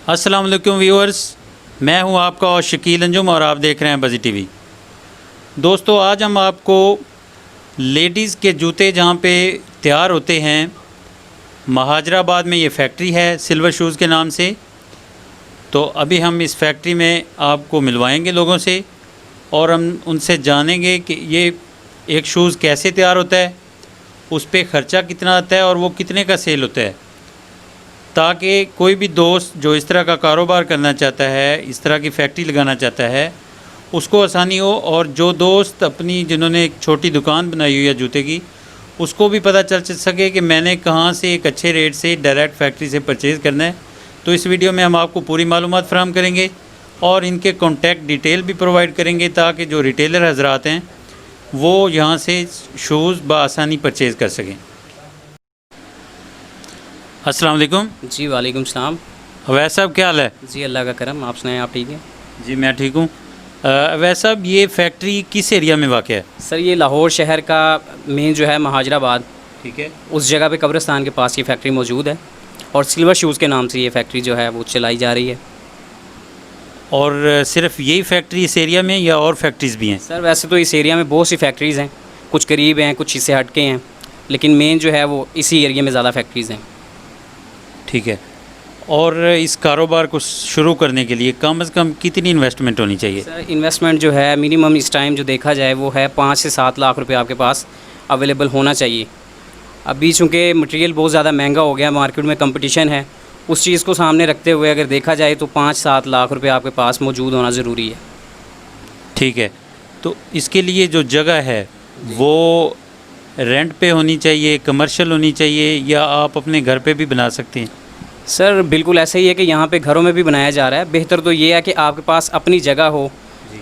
अस्सलाम वालेकुम व्यूअर्स, मैं हूं आपका और शकील अंजुम और आप देख रहे हैं बज़ी टीवी। दोस्तों, आज हम आपको लेडीज़ के जूते जहां पे तैयार होते हैं, महाजराबाद में ये फैक्ट्री है सिल्वर शूज़ के नाम से। तो अभी हम इस फैक्ट्री में आपको मिलवाएंगे लोगों से और हम उनसे जानेंगे कि ये एक शूज़ कैसे तैयार होता है, उस पर ख़र्चा कितना आता है और वो कितने का सेल होता है, ताकि कोई भी दोस्त जो इस तरह का कारोबार करना चाहता है, इस तरह की फैक्ट्री लगाना चाहता है, उसको आसानी हो। और जो दोस्त अपनी जिन्होंने एक छोटी दुकान बनाई हुई है जूते की, उसको भी पता चल सके कि मैंने कहाँ से एक अच्छे रेट से डायरेक्ट फैक्ट्री से परचेज़ करना है। तो इस वीडियो में हम आपको पूरी मालूमात फराहम करेंगे और इनके कॉन्टैक्ट डिटेल भी प्रोवाइड करेंगे, ताकि जो रिटेलर हजरात हैं वो यहाँ से शूज़ बआसानी परचेज़ कर सकें। अस्सलाम वालेकुम। जी वालेकुम सलाम। अवैस साहब, क्या हाल है? जी अल्लाह का करम, आप सुनाएं, आप ठीक हैं? जी मैं ठीक हूँ। अवैस साहब, ये फैक्ट्री किस एरिया में वाक़ है? सर ये लाहौर शहर का मेन जो है महाजराबाद, ठीक है, उस जगह पे कब्रिस्तान के पास ये फैक्ट्री मौजूद है और सिल्वर शूज़ के नाम से ये फैक्ट्री जो है वो चलाई जा रही है। और सिर्फ यही फैक्ट्री इस एरिया में या और फैक्ट्रीज़ भी हैं? सर वैसे तो इस एरिया में बहुत सी फैक्ट्रीज़ हैं, कुछ करीब हैं, कुछ इससे हट के हैं, लेकिन मेन जो है वो इसी एरिया में ज़्यादा फैक्ट्रीज़ हैं। ठीक है। और इस कारोबार को शुरू करने के लिए कम से कम कितनी इन्वेस्टमेंट होनी चाहिए? सर इन्वेस्टमेंट जो है मिनिमम इस टाइम जो देखा जाए वो है 5 से 7 लाख रुपए आपके पास अवेलेबल होना चाहिए। अभी चूँकि मटेरियल बहुत ज़्यादा महंगा हो गया, मार्केट में कंपटीशन है, उस चीज़ को सामने रखते हुए अगर देखा जाए तो 5-7 लाख रुपए आपके पास मौजूद होना ज़रूरी है। ठीक है। तो इसके लिए जो जगह है वो रेंट पे होनी चाहिए, कमर्शियल होनी चाहिए, या आप अपने घर पे भी बना सकते हैं? सर बिल्कुल ऐसा ही है कि यहाँ पे घरों में भी बनाया जा रहा है। बेहतर तो ये है कि आपके पास अपनी जगह हो,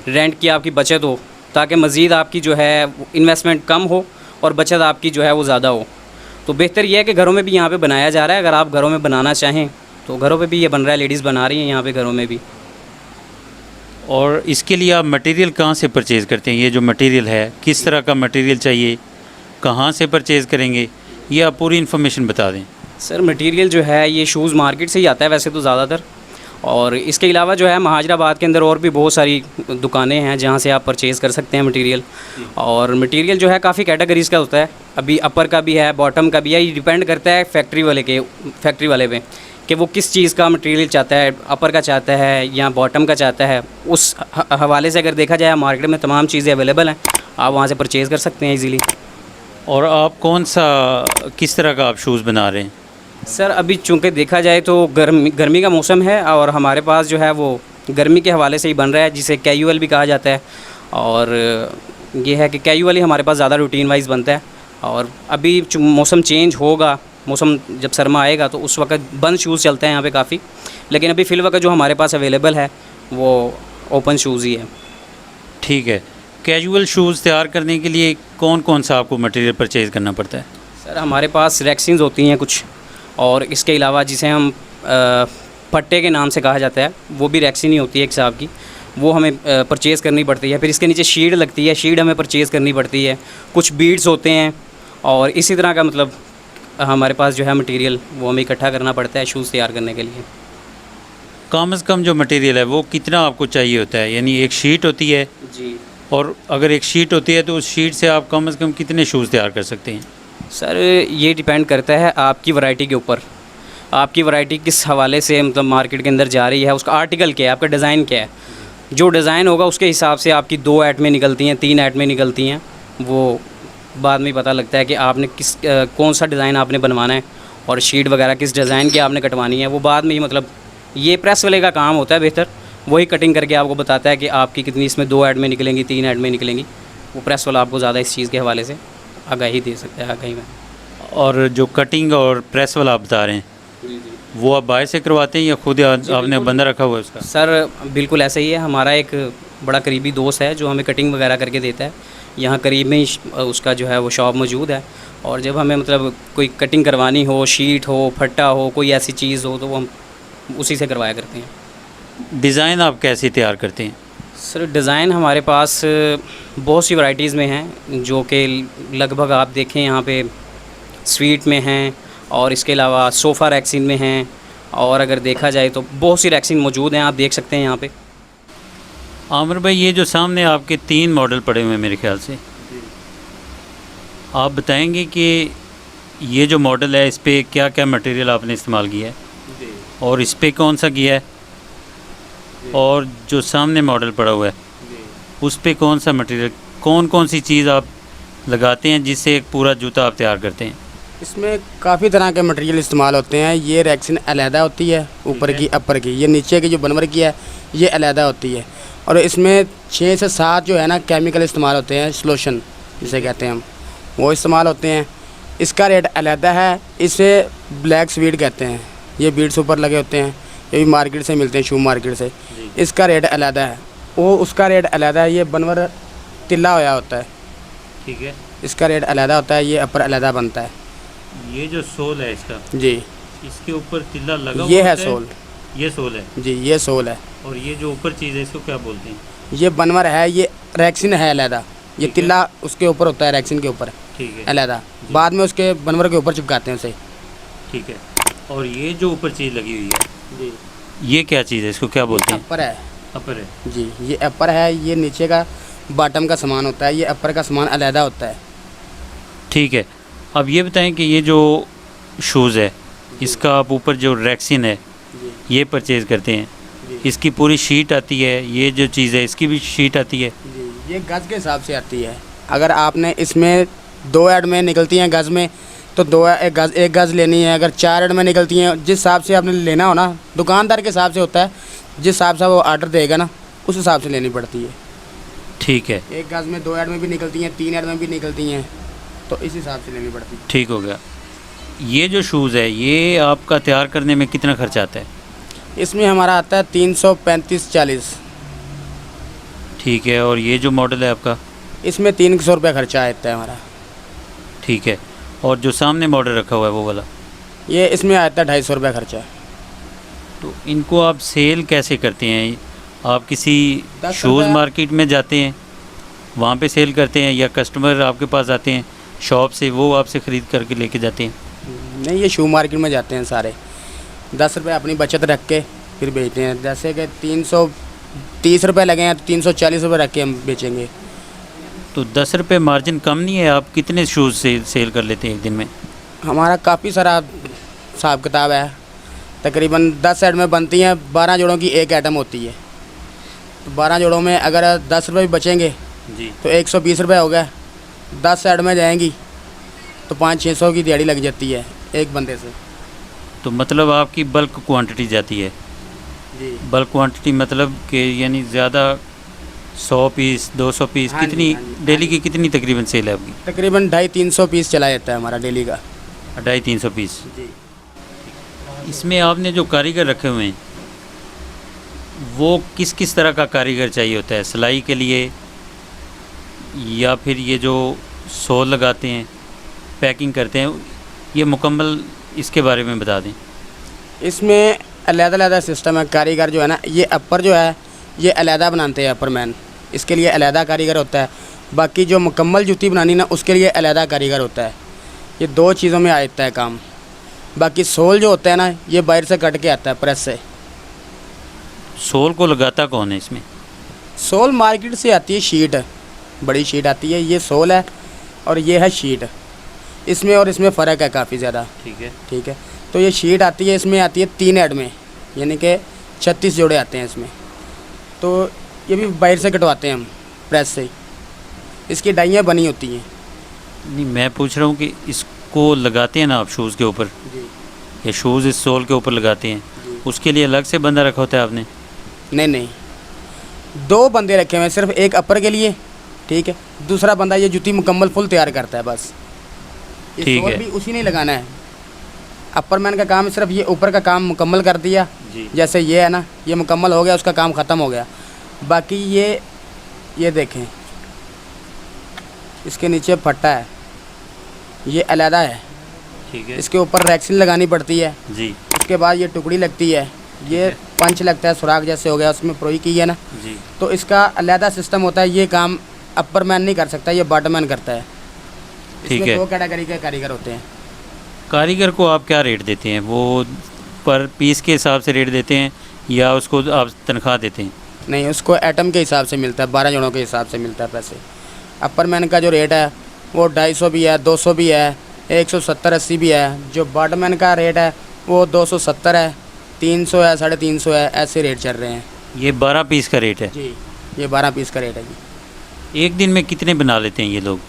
रेंट की आपकी बचत हो, ताकि मज़ीद आपकी जो है इन्वेस्टमेंट कम हो और बचत आपकी जो है वो ज़्यादा हो। तो बेहतर ये है कि घरों में भी यहाँ पे बनाया जा रहा है। अगर आप घरों में बनाना चाहें तो घरों पे भी ये बन रहा है, लेडीज़ बना रही हैं यहाँ पे घरों में भी। और इसके लिए आप मटेरियल कहाँ से परचेज़ करते हैं? ये जो मटेरियल है, किस तरह का मटेरियल चाहिए, कहाँ से परचेज़ करेंगे, ये आप पूरी इन्फॉर्मेशन बता दें। सर मटेरियल जो है ये शूज़ मार्केट से ही आता है वैसे तो ज़्यादातर, और इसके अलावा जो है महाजराबाद के अंदर और भी बहुत सारी दुकानें हैं जहाँ से आप परचेज़ कर सकते हैं मटेरियल। और मटेरियल जो है काफ़ी कैटेगरीज़ का होता है, अभी अपर का भी है, बॉटम का भी है। ये डिपेंड करता है फैक्ट्री वाले पे कि वो किस चीज़ का मटेरियल चाहता है, अपर का चाहता है या बॉटम का चाहता है। उस हवाले से अगर देखा जाए मार्केट में तमाम चीज़ें अवेलेबल हैं, आप वहाँ से परचेज़ कर सकते हैं ईज़िली। और आप किस तरह का आप शूज़ बना रहे हैं? सर अभी चूँकि देखा जाए तो गर्मी का मौसम है और हमारे पास जो है वो गर्मी के हवाले से ही बन रहा है, जिसे कैजुअल भी कहा जाता है। और ये है कि कैजुअल ही हमारे पास ज़्यादा रूटीन वाइज बनता है। और अभी मौसम चेंज होगा, मौसम जब सरमा आएगा तो उस वक्त बंद शूज़ चलते हैं यहाँ पे काफ़ी, लेकिन अभी फ़िल वक्त जो हमारे पास अवेलेबल है वो ओपन शूज़ ही है। ठीक है। कैजुअल शूज़ तैयार करने के लिए कौन कौन सा आपको मटेरियल परचेज़ करना पड़ता है? सर हमारे पास रैक्सिन्स होती हैं कुछ, और इसके अलावा जिसे हम पट्टे के नाम से कहा जाता है, वो भी रैक्सिन ही होती है एक हिसाब की, वो हमें परचेज़ करनी पड़ती है। फिर इसके नीचे शीड लगती है, शीड हमें परचेज़ करनी पड़ती है। कुछ बीड्स होते हैं और इसी तरह का मतलब हमारे पास जो है मटेरियल वो हमें इकट्ठा करना पड़ता है शूज़ तैयार करने के लिए। कम से कम जो मटेरियल है वो कितना आपको चाहिए होता है? यानी एक शीट होती है जी, और अगर एक शीट होती है तो उस शीट से आप कम से कम कितने शूज़ तैयार कर सकते हैं? सर ये डिपेंड करता है आपकी वैरायटी के ऊपर, आपकी वैरायटी किस हवाले से मतलब मार्केट के अंदर जा रही है, उसका आर्टिकल क्या है, आपका डिज़ाइन क्या है। जो डिज़ाइन होगा उसके हिसाब से आपकी 2 ऐटमें निकलती हैं, 3 ऐटमें निकलती हैं। वो बाद में पता लगता है कि आपने कौन सा डिज़ाइन आपने बनवाना है और शीट वगैरह किस डिज़ाइन की आपने कटवानी है। वो बाद में ही मतलब ये प्रेस वाले का काम होता है, बेहतर वही कटिंग करके आपको बताता है कि आपकी कितनी इसमें 2 ऐड में निकलेंगी, 3 ऐड में निकलेंगी। वो प्रेस वाला आपको ज़्यादा इस चीज़ के हवाले से आगाही दे सकता है आगाही में। और जो कटिंग और प्रेस वाला आप बता रहे हैं, वो आप बाहर से करवाते हैं या खुद आपने बंदा रखा हुआ है उसका? सर बिल्कुल ऐसा ही है। हमारा एक बड़ा करीबी दोस्त है जो हमें कटिंग वगैरह करके देता है। यहाँ करीब में ही उसका जो है वो शॉप मौजूद है, और जब हमें मतलब कोई कटिंग करवानी हो, शीट हो, फट्टा हो, कोई ऐसी चीज़ हो, तो वो हम उसी से करवाया करते हैं। डिज़ाइन आप कैसे तैयार करते हैं? सर डिज़ाइन हमारे पास बहुत सी वैरायटीज़ में हैं, जो कि लगभग आप देखें यहाँ पे स्वीट में हैं, और इसके अलावा सोफ़ा रैक्सिन में हैं, और अगर देखा जाए तो बहुत सी रैक्सिन मौजूद हैं, आप देख सकते हैं यहाँ पे। आमिर भाई, ये जो सामने आपके 3 मॉडल पड़े हुए हैं मेरे ख्याल से, आप बताएंगे कि ये जो मॉडल है इस पर क्या क्या मटेरियल आपने इस्तेमाल किया है और इस पर कौन सा किया है, और जो सामने मॉडल पड़ा हुआ है उस पर कौन सा मटेरियल, कौन कौन सी चीज़ आप लगाते हैं जिससे एक पूरा जूता आप तैयार करते हैं? इसमें काफ़ी तरह के मटेरियल इस्तेमाल होते हैं। ये रैक्सिन अलहदा होती है, ऊपर की अपर की, ये नीचे की जो बनवर की है ये अलहदा होती है। और इसमें 6 से 7 जो है ना केमिकल इस्तेमाल होते हैं, सॉल्यूशन जिसे कहते हैं हम, वो इस्तेमाल होते हैं। इसका रेट अलहदा है, इसे ब्लैक स्वीड कहते हैं। ये बीड्स ऊपर लगे होते हैं, ये भी मार्केट से मिलते हैं, शू मार्केट से। इसका रेट अलहदा है, वो उसका रेट अलहदा है। ये बनवर तिल्ला होया होता है, ठीक है। इसका रेट अलहदा होता है। ये अपर अलहदा बनता है ये जो सोल है इसका, जी, इसके ऊपर तिल्ला लगा ये हुआ है होता सोल ये सोल है। जी, ये सोल है। और ये जो ऊपर चीज़ है इसको क्या बोलते हैं? ये बनवर है, ये रैक्सिन है अलहदा। ये तिल्ला उसके ऊपर होता है, रैक्सिन के ऊपर ठीक है, अलहदा। बाद में उसके बनवर के ऊपर चिपकाते हैं उसे। ठीक है। और ये जो ऊपर चीज़ लगी हुई है जी, ये क्या चीज़ है, इसको क्या बोलते हैं? अपर है अपर है। जी, ये अपर है। ये नीचे का बॉटम का सामान होता है, ये अपर का सामान अलहदा होता है। ठीक है। अब ये बताएं कि ये जो शूज़ है इसका आप ऊपर जो रैक्सिन है जी ये परचेज़ करते हैं, जी इसकी पूरी शीट आती है, ये जो चीज़ है इसकी भी शीट आती है? जी, ये गज़ के हिसाब से आती है। अगर आपने इसमें 2 ऐड में निकलती हैं गज़ में, तो एक गज़ लेनी है। अगर 4 ऐड में निकलती हैं, जिस हिसाब से आपने लेना हो ना, दुकानदार के हिसाब से होता है, जिस हिसाब से वो आर्डर देगा ना उस हिसाब से लेनी पड़ती है। ठीक है, एक गज़ में 2 ऐड में भी निकलती हैं, 3 ऐड में भी निकलती हैं, तो इस हिसाब से लेनी पड़ती है। ठीक हो गया। ये जो शूज़ है ये आपका तैयार करने में कितना खर्च आता है? इसमें हमारा आता है 335-40। ठीक है। और ये जो मॉडल है आपका? इसमें 300 रुपये खर्चा आता है हमारा। ठीक है। और जो सामने मॉडल रखा हुआ है वो वाला? ये इसमें आता है 250 रुपये खर्चा। तो इनको आप सेल कैसे करते हैं? आप किसी 10 शूज़ रुपये मार्केट में जाते हैं, वहाँ पे सेल करते हैं, या कस्टमर आपके पास आते हैं शॉप से, वो आपसे ख़रीद करके लेके जाते हैं? नहीं, ये शू मार्केट में जाते हैं सारे। 10 रुपये अपनी बचत रख के फिर बेचते हैं। जैसे कि 330 रुपये लगे हैं तो 340 रुपये रख के हम बेचेंगे। तो 10 रुपये मार्जिन कम नहीं है? आप कितने शूज़ से सेल कर लेते हैं एक दिन में? हमारा काफ़ी सारा हिसाब किताब है। तकरीबन 10 ऐड में बनती हैं, 12 जोड़ों की एक आइटम होती है। तो 12 जोड़ों में अगर 10 रुपये भी बचेंगे जी। तो 120 रुपये हो गए। 10 ऐड में जाएंगी तो 500-600 की दिहाड़ी लग जाती है एक बंदे से। तो मतलब आपकी बल्क क्वांटिटी जाती है? जी, बल्क क्वांटिटी मतलब कि यानी ज़्यादा 100 पीस 200 पीस, हाँ जी, कितनी हाँ जी, डेली की कितनी तकरीबन सेल है आपकी? तकरीबन 250-300 पीस चला जाता है हमारा डेली का। 250-300 पीस। जी, इसमें आपने जो कारीगर रखे हुए हैं वो किस किस तरह का कारीगर चाहिए होता है? सिलाई के लिए, या फिर ये जो सोल लगाते हैं, पैकिंग करते हैं, ये मुकम्मल इसके बारे में बता दें। इसमें अलग-अलग सिस्टम है। कारीगर जो है ना, ये अपर जो है ये अलहदा बनाते हैं अपर मैन, इसके लिए अलहदा कारीगर होता है। बाकी जो मुकम्मल जूती बनानी ना उसके लिए अलहदा कारीगर होता है। ये 2 चीज़ों में आ जाता है काम। बाकी सोल जो होता है ना ये बाहर से कट के आता है प्रेस से। सोल को लगाता कौन है इसमें? सोल मार्केट से आती है, शीट, बड़ी शीट आती है। ये सोल है और ये है शीट। इसमें और इसमें फ़र्क है काफ़ी ज़्यादा। ठीक है। ठीक है, तो ये शीट आती है, इसमें आती है 3 ऐड में, यानी कि 36 जोड़े आते हैं इसमें। तो ये भी बाहर से कटवाते हैं हम प्रेस से। इसकी डाइयाँ बनी होती हैं। नहीं, मैं पूछ रहा हूँ कि इसको लगाते हैं ना आप शूज़ के ऊपर, जी या शूज़ इस सोल के ऊपर लगाते हैं, जी। उसके लिए अलग से बंदा रखा होता है आपने? नहीं, 2 बंदे रखे हुए हैं, सिर्फ एक अपर के लिए, ठीक है, दूसरा बंदा ये जूती मुकम्मल फुल तैयार करता है बस। ये ठीक सोल है। भी उसी ने लगाना है। अपर मैन का काम सिर्फ ये ऊपर का काम मुकम्मल कर दिया। जी। जैसे ये है ना, ये मुकम्मल हो गया, उसका काम ख़त्म हो गया। बाकी ये देखें, इसके नीचे फट्टा है, ये अलहदा है। ठीक है। इसके ऊपर रैक्सिन लगानी पड़ती है। जी उसके बाद ये टुकड़ी लगती है, ये पंच लगता है, सुराख जैसे हो गया, उसमें प्रोई की है ना, जी। तो इसका अलहदा सिस्टम होता है। ये काम अपर मैन नहीं कर सकता, ये बॉटम मैन करता है। ठीक इसमें है। 2 कैटेगरी के कारीगर होते हैं। कारीगर को आप क्या रेट देते हैं? वो पर पीस के हिसाब से रेट देते हैं या उसको आप तनख्वाह देते हैं? नहीं, उसको एटम के हिसाब से मिलता है, 12 जोड़ों के हिसाब से मिलता है पैसे। अपर मैन का जो रेट है वो 250 भी है, 200 भी है, 170-80 भी है। जो बॉटम मैन का रेट है वो 270 है, 300 है, 350 है, ऐसे रेट चल रहे हैं। ये 12 पीस का रेट है? जी, ये 12 पीस का रेट है जी। एक दिन में कितने बना लेते हैं ये लोग?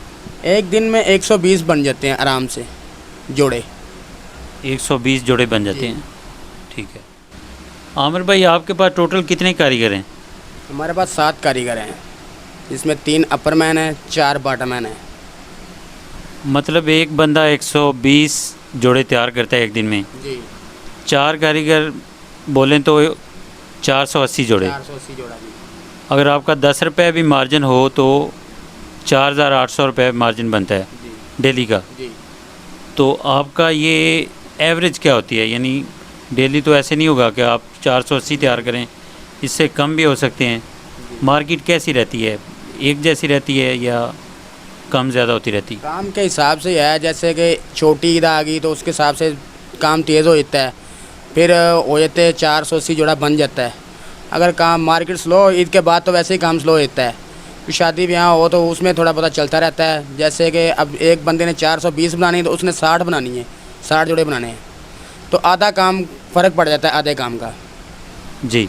एक दिन में 120 बन जाते हैं आराम से जोड़े। 120 जोड़े बन जाते हैं, ठीक है। आमिर भाई, आपके पास टोटल कितने कारीगर हैं? हमारे पास 7 कारीगर हैं, जिसमें 3 अपर मैन हैं, 4 बॉटम मैन हैं। मतलब एक बंदा 120 जोड़े तैयार करता है एक दिन में। जी, 4 कारीगर बोलें तो 480 जोड़े। 480 जोड़ा जी। अगर आपका 10 रुपये भी मार्जिन हो तो 4800 रुपये मार्जिन बनता है जी डेली का। जी। तो आपका ये एवरेज क्या होती है? यानी डेली तो ऐसे नहीं होगा कि आप 480 तैयार करें, इससे कम भी हो सकते हैं। मार्केट कैसी रहती है? एक जैसी रहती है या कम ज़्यादा होती रहती है? काम के हिसाब से है, जैसे कि छोटी ईद आ गई तो उसके हिसाब से काम तेज़ हो जाता है, फिर हो जाते हैं 480 जोड़ा बन जाता है। अगर काम मार्केट स्लो, ईद के बाद तो वैसे ही काम स्लो हो जाता है। फिर शादी ब्याह हो तो उसमें थोड़ा बहुत चलता रहता है। जैसे कि अब एक बंदे ने 420 बनानी है तो उसने 60 बनानी है, 60 जोड़े बनाने हैं, तो आधा काम फ़र्क पड़ जाता है आधे काम का। जी।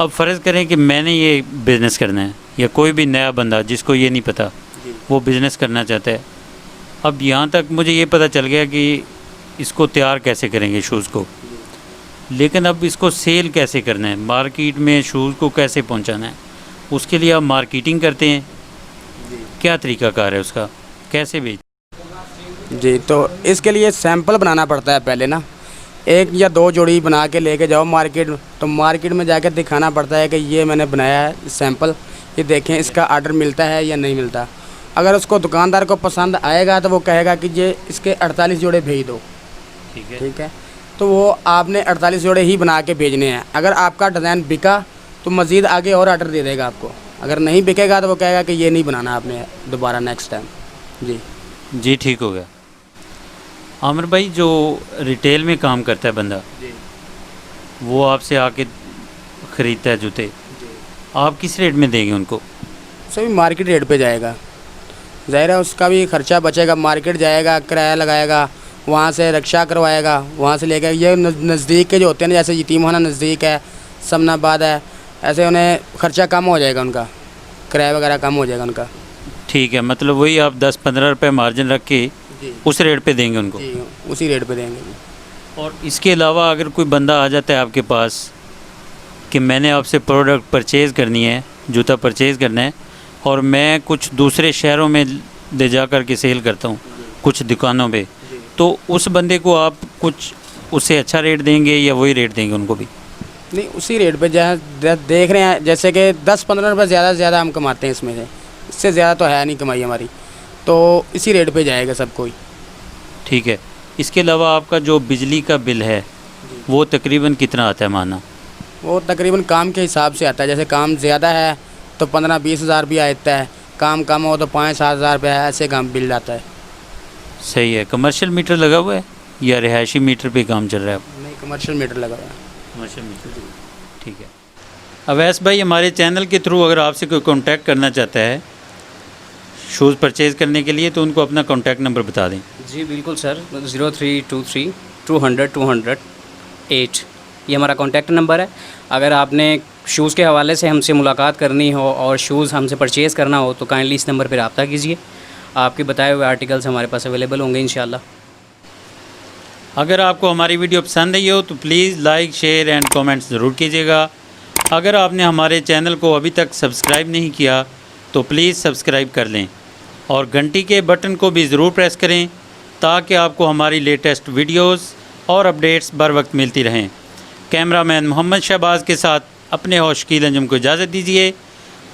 अब फ़र्ज़ करें कि मैंने ये बिज़नेस करना है या कोई भी नया बंदा जिसको ये नहीं पता जी। वो बिज़नेस करना चाहता है। अब यहाँ तक मुझे ये पता चल गया कि इसको तैयार कैसे करेंगे शूज़ को, लेकिन अब इसको सेल कैसे करना है, मार्केट में शूज़ को कैसे पहुँचाना है, उसके लिए आप मार्केटिंग करते हैं। क्या तरीक़ाकार है उसका, कैसे बेच? जी, तो इसके लिए सैंपल बनाना पड़ता है पहले ना। 1 या 2 जोड़ी बना के लेके जाओ मार्केट, तो मार्केट में जाकर दिखाना पड़ता है कि ये मैंने बनाया है सैंपल, ये देखें इसका आर्डर मिलता है या नहीं मिलता। अगर उसको दुकानदार को पसंद आएगा तो वो कहेगा कि ये इसके 48 जोड़े भेज दो, ठीक है। ठीक है। तो वो आपने 48 जोड़े ही बना के भेजने हैं। अगर आपका डिज़ाइन बिका तो मज़ीद आगे और आर्डर दे देगा आपको। अगर नहीं बिकेगा तो वो कहेगा कि ये नहीं बनाना आपने दोबारा नेक्स्ट टाइम। जी जी, ठीक हो गया। आमिर भाई, जो रिटेल में काम करता है बंदा, जी वो आपसे आके ख़रीदता है जूते, आप किस रेट में देंगे उनको? सभी मार्केट रेट पे जाएगा, ज़ाहिर है उसका भी खर्चा बचेगा। मार्केट जाएगा, किराया लगाएगा, वहाँ से रिक्शा करवाएगा, वहाँ से लेकर ये नज़दीक के जो होते हैं ना, जैसे यतीमखाना नज़दीक है, समनाबाद है, ऐसे उन्हें खर्चा कम हो जाएगा, उनका किराया वगैरह कम हो जाएगा उनका। ठीक है, मतलब वही आप 10-15 रुपये मार्जिन रख के जी उस रेट पे देंगे उनको। जी, उसी रेट पे देंगे। और इसके अलावा अगर कोई बंदा आ जाता है आपके पास कि मैंने आपसे प्रोडक्ट परचेज़ करनी है, जूता परचेज़ करना है, और मैं कुछ दूसरे शहरों में ले जा कर के सेल करता हूँ कुछ दुकानों पे, तो उस बंदे को आप कुछ उससे अच्छा रेट देंगे या वही रेट देंगे उनको भी? नहीं, उसी रेट पे जहाँ देख रहे हैं, जैसे कि 10-15 रुपये ज़्यादा से ज़्यादा हम कमाते हैं इसमें से, इससे ज़्यादा तो है नहीं कमाई हमारी, तो इसी रेट पे जाएगा सब कोई। ठीक है। इसके अलावा आपका जो बिजली का बिल है वो तकरीबन कितना आता है माना? वो तकरीबन काम के हिसाब से आता है। जैसे काम ज़्यादा है तो 15-20 हज़ार भी आता है, काम कम हो तो 5-7 हज़ार रुपये ऐसे काम बिल आता है। सही है। कमर्शियल मीटर लगा हुआ है या रिहायशी मीटर पे काम चल रहा है? नहीं, कमर्शियल मीटर लगा हुआ है। कमर्शियल मीटर, ठीक है। अवैस भाई, हमारे चैनल के थ्रू अगर आपसे कोई कांटेक्ट करना चाहता है शूज़ परचेज़ करने के लिए तो उनको अपना कांटेक्ट नंबर बता दें। जी बिल्कुल सर, 0323 200 208 ये हमारा कॉन्टैक्ट नंबर है। अगर आपने शूज़ के हवाले से हमसे मुलाकात करनी हो और शूज़ हमसे परचेज़ करना हो तो काइंडली इस नंबर पर रब्ता कीजिए। आपके बताए हुए आर्टिकल्स हमारे पास अवेलेबल होंगे इंशाल्लाह। अगर आपको हमारी वीडियो पसंद आई हो तो please like, share and comments ज़रूर कीजिएगा। अगर आपने हमारे चैनल को अभी तक सब्सक्राइब नहीं किया तो प्लीज़ सब्सक्राइब कर लें और घंटी के बटन को भी ज़रूर प्रेस करें ताकि आपको हमारी लेटेस्ट वीडियोस और अपडेट्स बर वक्त मिलती रहें। कैमरामैन मोहम्मद शहबाज के साथ अपने होस्ट शकील अंजुम को इजाज़त दीजिए।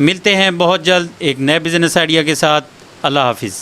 मिलते हैं बहुत जल्द एक नए बिज़नेस आइडिया के साथ। अल्लाह हाफिज़।